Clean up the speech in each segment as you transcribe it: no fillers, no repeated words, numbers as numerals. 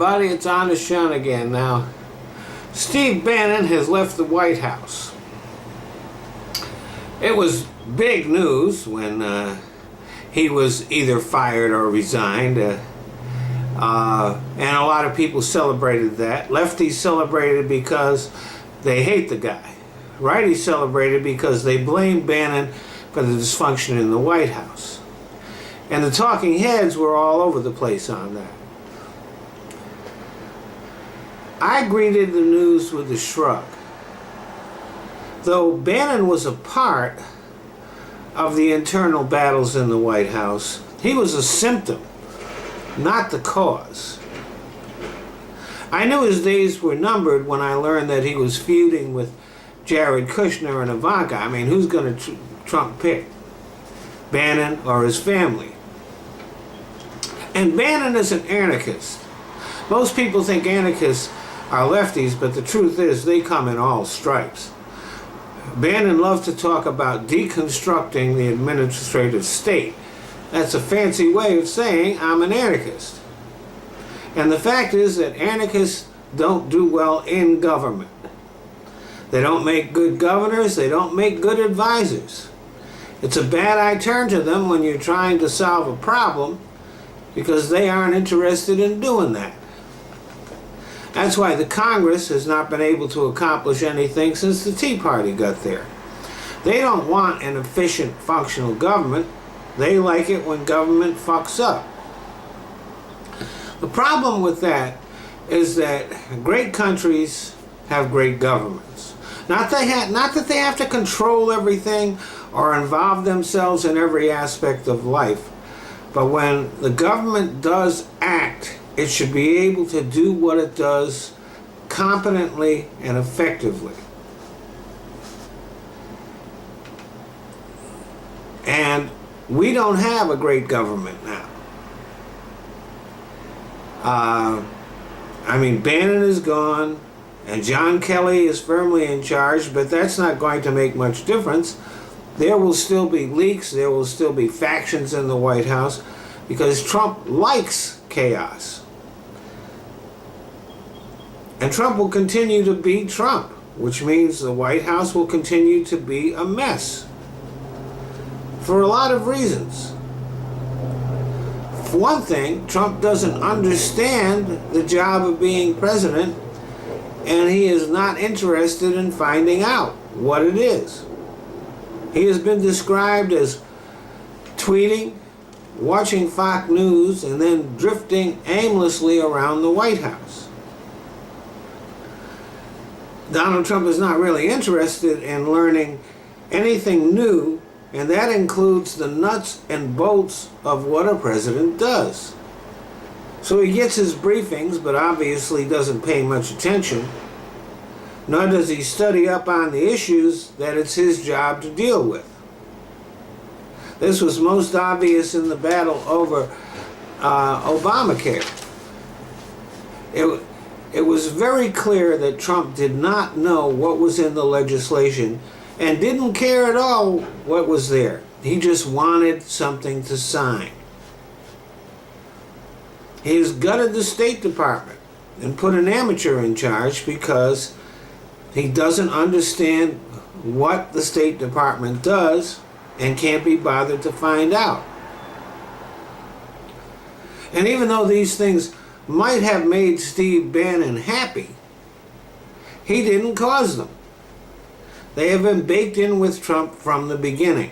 everybody, it's On the Shun again. Now, Steve Bannon has left the White House. It was big news when he was either fired or resigned, and a lot of people celebrated that. Lefties celebrated because they hate the guy. Righties celebrated because they blame Bannon for the dysfunction in the White House. And the talking heads were all over the place on that. I greeted the news with a shrug. Though Bannon was a part of the internal battles in the White House, he was a symptom, not the cause. I knew his days were numbered when I learned that he was feuding with Jared Kushner and Ivanka. I mean, who's going to Trump pick? Bannon or his family? And Bannon is an anarchist. Most people think anarchists are lefties, but the truth is they come in all stripes. Bannon loves to talk about deconstructing the administrative state. That's a fancy way of saying I'm an anarchist. And the fact is that anarchists don't do well in government. They don't make good governors, they don't make good advisors. It's a bad eye turn to them when you're trying to solve a problem because they aren't interested in doing that. That's why the Congress has not been able to accomplish anything since the Tea Party got there. They don't want an efficient, functional government. They like it when government fucks up. The problem with that is that great countries have great governments. Not that they have to control everything or involve themselves in every aspect of life, but when the government does act, it should be able to do what it does competently and effectively. And we don't have a great government now. I mean, Bannon is gone, and John Kelly is firmly in charge, but that's not going to make much difference. There will still be leaks, there will still be factions in the White House, because Trump likes chaos. And Trump will continue to be Trump, which means the White House will continue to be a mess. For a lot of reasons. For one thing, Trump doesn't understand the job of being president, and he is not interested in finding out what it is. He has been described as tweeting, watching Fox News, and then drifting aimlessly around the White House. Donald Trump is not really interested in learning anything new, and that includes the nuts and bolts of what a president does. So he gets his briefings, but obviously doesn't pay much attention, nor does he study up on the issues that it's his job to deal with. This was most obvious in the battle over Obamacare. It was very clear that Trump did not know what was in the legislation and didn't care at all what was there. He just wanted something to sign. He has gutted the State Department and put an amateur in charge because he doesn't understand what the State Department does and can't be bothered to find out. And even though these things might have made Steve Bannon happy, he didn't cause them. They have been baked in with Trump from the beginning.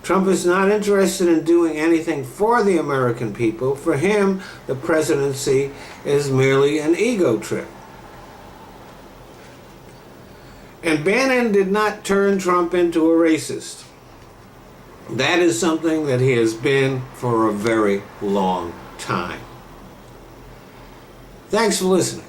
Trump is not interested in doing anything for the American people. For him, the presidency is merely an ego trip. And Bannon did not turn Trump into a racist. That is something that he has been for a very long time. Thanks for listening.